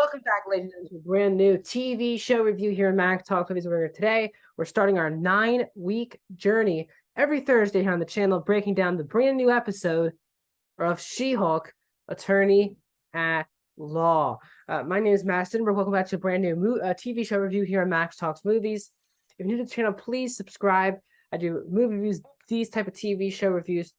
Welcome back, ladies and gentlemen, to a brand new TV show review here in Mac Talk Movies. Today, we're starting our 9-week journey every Thursday here on the channel, breaking down the brand new episode of She-Hulk, Attorney at Law. My name is Maston. Welcome back to a brand new TV show review here on Max Talks Movies. If you're new to the channel, please subscribe. I do movie reviews, these type of TV show reviews,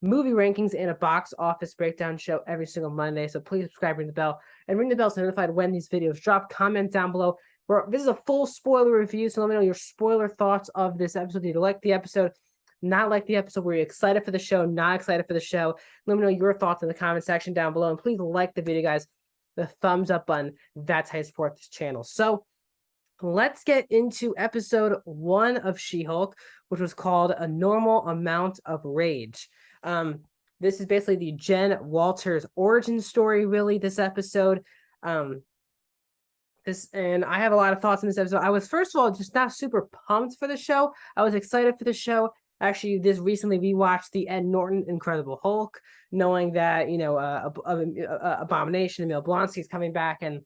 movie rankings, and a box office breakdown show every single Monday. So please subscribe, ring the bell, and ring the bell so notified when these videos drop. Comment down below. This is a full spoiler review, so let me know your spoiler thoughts of this episode. Did you like the episode? Not like the episode? Were you excited for the show? Not excited for the show? Let me know your thoughts in the comment section down below. And please like the video, guys. The thumbs up button. That's how you support this channel. So let's get into episode 1 of She-Hulk, which was called A Normal Amount of Rage. This is basically the Jen Walters origin story, really, this episode. And I have a lot of thoughts on this episode. I was, first of all, just not super pumped for the show. I was excited for the show. Actually, this recently we watched the Ed Norton Incredible Hulk, knowing that, you know, Abomination, Emil Blonsky is coming back, and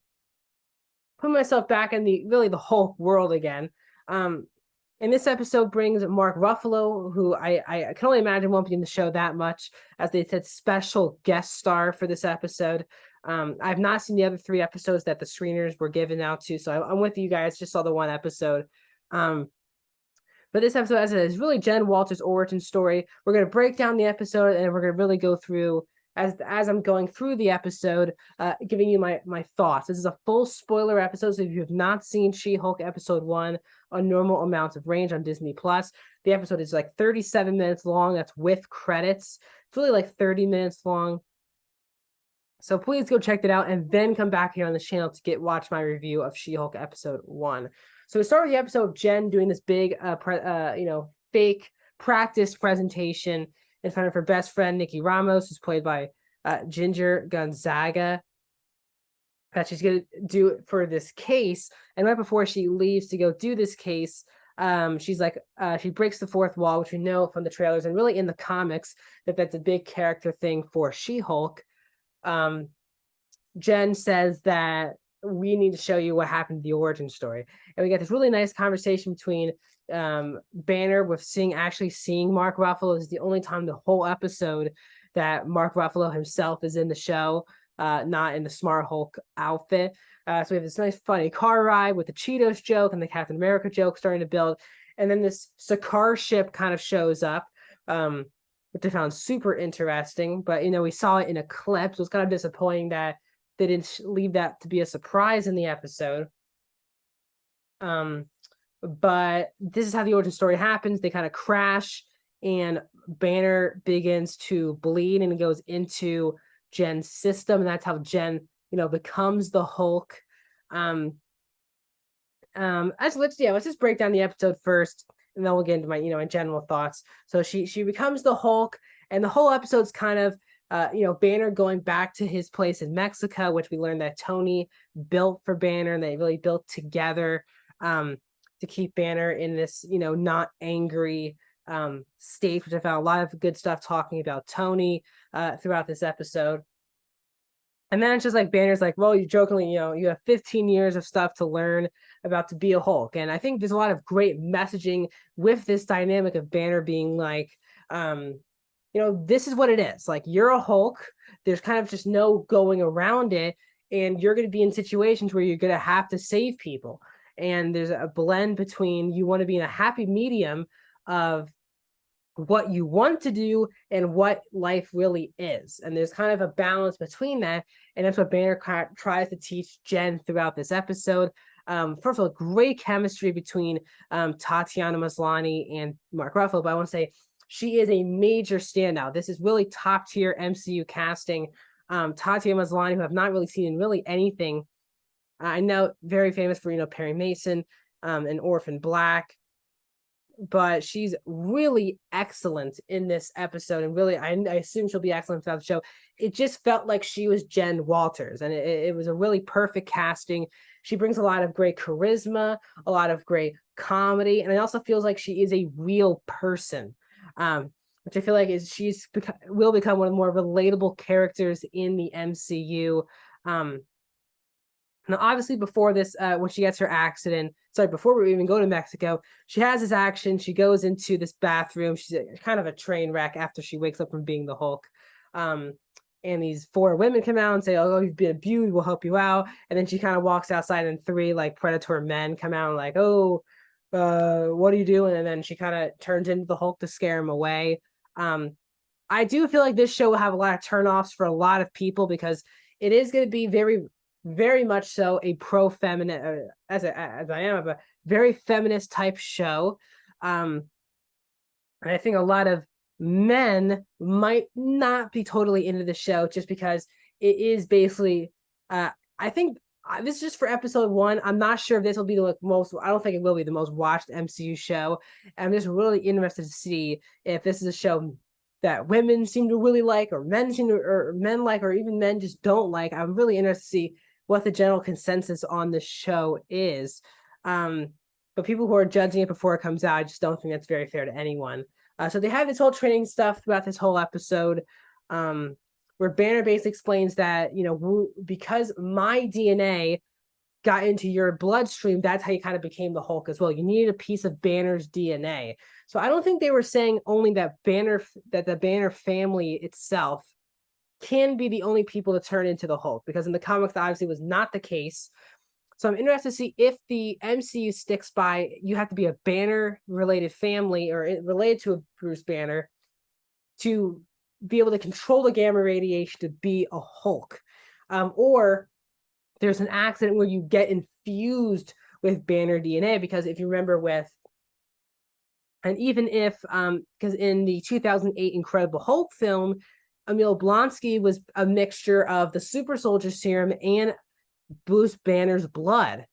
put myself back in the Hulk world again. And this episode brings Mark Ruffalo, who I can only imagine won't be in the show that much, as they said, special guest star for this episode. I've not seen the other 3 episodes that the screeners were given out to, so I'm with you guys. Just saw the 1 episode. But this episode, as it is, really Jen Walters' origin story. We're going to break down the episode, and we're going to really go through, as I'm going through the episode, giving you my thoughts. This is a full spoiler episode, so if you have not seen She-Hulk episode 1, A Normal Amount of Rage on Disney Plus, the episode is like 37 minutes long. That's with credits. It's really like 30 minutes long. So please go check that out, and then come back here on the channel to watch my review of She-Hulk episode 1. So we start with the episode of Jen doing this big, fake practice presentation in front of her best friend, Nikki Ramos, who's played by Ginger Gonzaga, that she's going to do for this case. And right before she leaves to go do this case, she's like, she breaks the 4th wall, which we know from the trailers and really in the comics that's a big character thing for She-Hulk. Jen says that we need to show you what happened to the origin story. And we get this really nice conversation between Banner with actually seeing Mark Ruffalo. This is the only time the whole episode that Mark Ruffalo himself is in the show, not in the Smart Hulk outfit. So we have this nice funny car ride with the Cheetos joke and the Captain America joke starting to build. And then this Sakaar ship kind of shows up, which I found super interesting. But, you know, we saw it in a clip, so it's kind of disappointing that they didn't leave that to be a surprise in the episode. But this is how the origin story happens. They kind of crash, and Banner begins to bleed and goes into Jen's system, and that's how Jen, becomes the Hulk. Let's just break down the episode first, and then we'll get into my, my general thoughts. So she becomes the Hulk, and the whole episode's kind of Banner going back to his place in Mexico, which we learned that Tony built for Banner, and they really built together to keep Banner in this, not angry state, which I found a lot of good stuff talking about Tony throughout this episode. And then it's just like Banner's like, well, you jokingly, you have 15 years of stuff to learn about to be a Hulk. And I think there's a lot of great messaging with this dynamic of Banner being like, this is what it is. Like, you're a Hulk. There's kind of just no going around it. And you're going to be in situations where you're going to have to save people. And there's a blend between you want to be in a happy medium of what you want to do and what life really is. And there's kind of a balance between that. And that's what Banner tries to teach Jen throughout this episode. First of all, great chemistry between Tatiana Maslany and Mark Ruffalo. But I want to say, she is a major standout. This is really top tier MCU casting. Tatiana Maslany, who I've not really seen in really anything. I know very famous for, Perry Mason and Orphan Black. But she's really excellent in this episode. And really, I assume she'll be excellent throughout the show. It just felt like she was Jen Walters. And it was a really perfect casting. She brings a lot of great charisma, a lot of great comedy. And it also feels like she is a real person. Which I feel like will become one of the more relatable characters in the MCU. Now, obviously, before this, when she gets her accident, before we even go to Mexico, she has this action. She goes into this bathroom. She's kind of a train wreck after she wakes up from being the Hulk. And these 4 women come out and say, "Oh, you've been abused. We'll help you out." And then she kind of walks outside, and 3 like predator men come out and like, "Oh, what are you doing?" And then she kind of turns into the Hulk to scare him away. I do feel like this show will have a lot of turnoffs for a lot of people because it is going to be very, very much so a pro-feminine, as I am, a very feminist type show. And I think a lot of men might not be totally into the show just because it is basically, I think this is just for episode 1. I'm not sure if this will be the most, I don't think it will be the most watched MCU show. I'm just really interested to see if this is a show that women seem to really like, or men like, or even men just don't like. I'm really interested to see what the general consensus on the show is. But people who are judging it before it comes out, I just don't think that's very fair to anyone. So they have this whole training stuff throughout this whole episode, where Banner basically explains that, because my DNA got into your bloodstream, that's how you kind of became the Hulk as well. You needed a piece of Banner's DNA. So I don't think they were saying only that the Banner family itself can be the only people to turn into the Hulk, because in the comics, that obviously was not the case. So I'm interested to see if the MCU sticks by you have to be a Banner related family or related to a Bruce Banner to be able to control the gamma radiation to be a Hulk, or there's an accident where you get infused with Banner DNA, because if you remember and even if, because in the 2008 Incredible Hulk film, Emil Blonsky was a mixture of the super soldier serum and Bruce Banner's blood.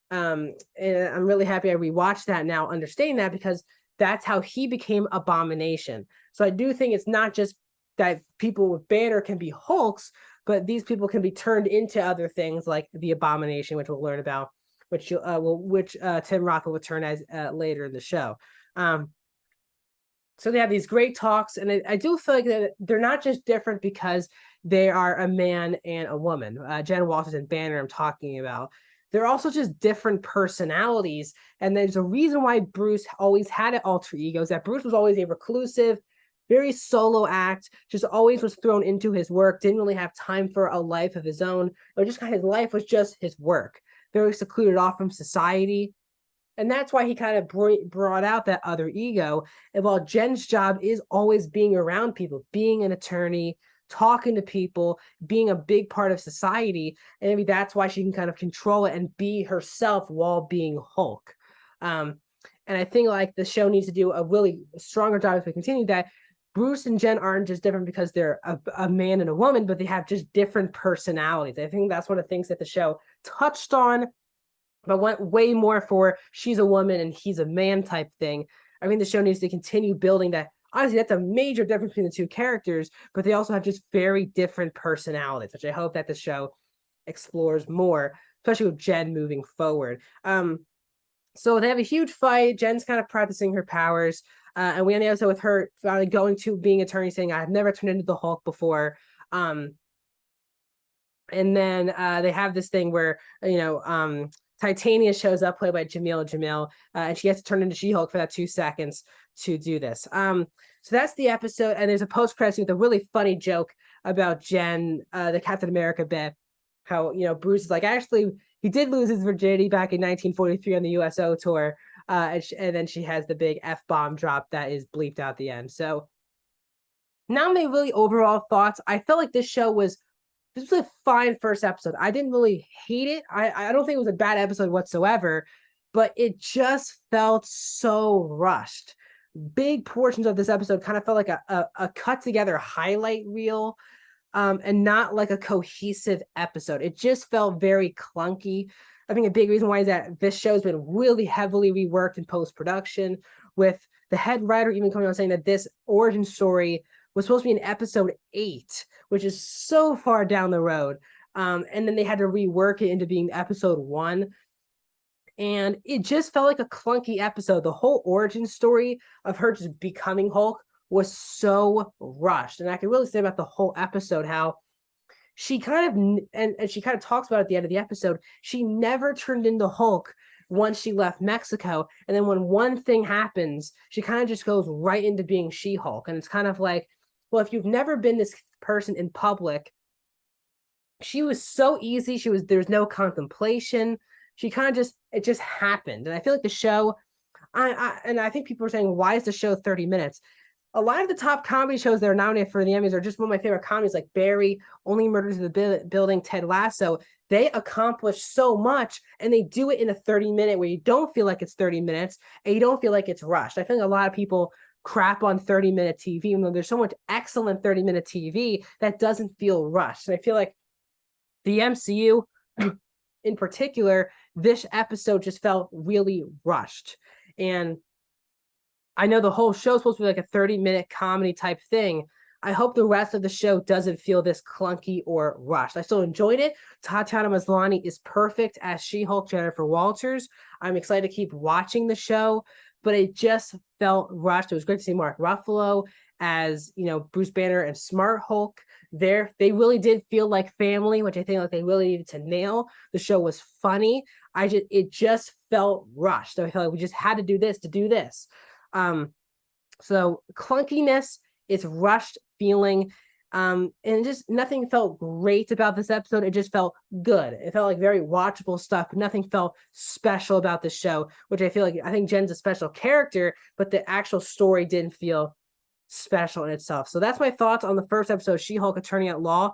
And I'm really happy I rewatched that now, understanding that, because that's how he became Abomination. So I do think it's not just that people with Banner can be Hulks, but these people can be turned into other things like the Abomination, which we'll learn about, which Tim Roth will return as later in the show. So they have these great talks, and I do feel like that they're not just different because they are a man and a woman. Jen Walters and Banner I'm talking about. They're also just different personalities, and there's a reason why Bruce always had an alter ego. Is that Bruce was always a reclusive, very solo act, just always was thrown into his work, didn't really have time for a life of his own, or just kind of his life was just his work, very secluded off from society. And that's why he kind of brought out that other ego. And while Jen's job is always being around people, being an attorney, talking to people, being a big part of society, and maybe that's why she can kind of control it and be herself while being Hulk. And I think like the show needs to do a really stronger job as we continue that. Bruce and Jen aren't just different because they're a man and a woman, but they have just different personalities. I think that's one of the things that the show touched on, but went way more for she's a woman and he's a man type thing. I mean, the show needs to continue building that. Honestly, that's a major difference between the 2 characters, but they also have just very different personalities, which I hope that the show explores more, especially with Jen moving forward. So they have a huge fight. Jen's kind of practicing her powers. And we end the episode with her finally going to being attorney, saying, "I've never turned into the Hulk before." And then they have this thing where, Titania shows up, played by Jamil, and she has to turn into She-Hulk for that 2 seconds to do this. So that's the episode, and there's a post-credits with a really funny joke about Jen, the Captain America bit, how, Bruce is like, actually, he did lose his virginity back in 1943 on the USO tour, and then she has the big F-bomb drop that is bleeped out at the end. So now my really overall thoughts, I felt like this was a fine first episode. I didn't really hate it. I don't think it was a bad episode whatsoever, but it just felt so rushed. Big portions of this episode kind of felt like a cut together highlight reel, and not like a cohesive episode. It just felt very clunky. I think a big reason why is that this show's been really heavily reworked in post-production, with the head writer even coming out saying that this origin story was supposed to be in episode 8, which is so far down the road. And then they had to rework it into being episode 1. And it just felt like a clunky episode. The whole origin story of her just becoming Hulk was so rushed. And I can really say about the whole episode how she kind of and she kind of talks about at the end of the episode, she never turned into Hulk once she left Mexico. And then when one thing happens, she kind of just goes right into being She-Hulk. And it's kind of like, well, if you've never been this person in public, she was so easy. There's no contemplation. She kind of it just happened. And I feel like the show, I think people are saying, why is the show 30 minutes? A lot of the top comedy shows that are nominated for the Emmys are just one of my favorite comedies, like Barry, Only Murders in the Building, Ted Lasso. They accomplish so much, and they do it in a 30-minute where you don't feel like it's 30 minutes, and you don't feel like it's rushed. I think a lot of people crap on 30-minute TV, even though there's so much excellent 30-minute TV that doesn't feel rushed. And I feel like the MCU, in particular, this episode just felt really rushed. And I know the whole show is supposed to be like a 30-minute comedy type thing. I hope the rest of the show doesn't feel this clunky or rushed. I still enjoyed it. Tatiana Maslany is perfect as She-Hulk, Jennifer Walters. I'm excited to keep watching the show, but it just felt rushed. It was great to see Mark Ruffalo as, Bruce Banner and Smart Hulk. They really did feel like family, which I think like they really needed to nail. The show was funny. It just felt rushed. I feel like we just had to do this to do this. So clunkiness, it's rushed feeling, and just nothing felt great about this episode. It just felt good. It felt like very watchable stuff, but nothing felt special about the show, which I think Jen's a special character, but the actual story didn't feel special in itself. So that's my thoughts on the first episode, She-Hulk Attorney at Law.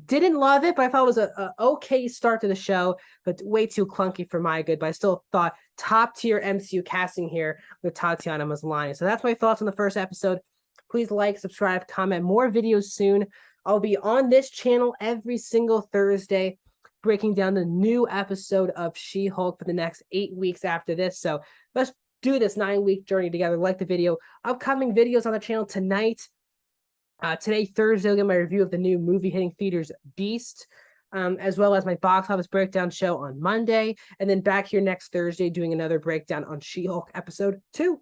Didn't love it, but I thought it was a okay start to the show, but way too clunky for my good. But I still thought top tier MCU casting here with Tatiana Maslany. So that's my thoughts on the first episode. Please like, subscribe, comment. More videos soon. I'll be on this channel every single Thursday, breaking down the new episode of She-Hulk for the next 8 weeks after this. So let's do this 9-week journey together. Like the video. Upcoming videos on the channel tonight. Today, Thursday, I'll get my review of the new movie hitting theaters, Beast, as well as my box office breakdown show on Monday. And then back here next Thursday doing another breakdown on She-Hulk episode 2.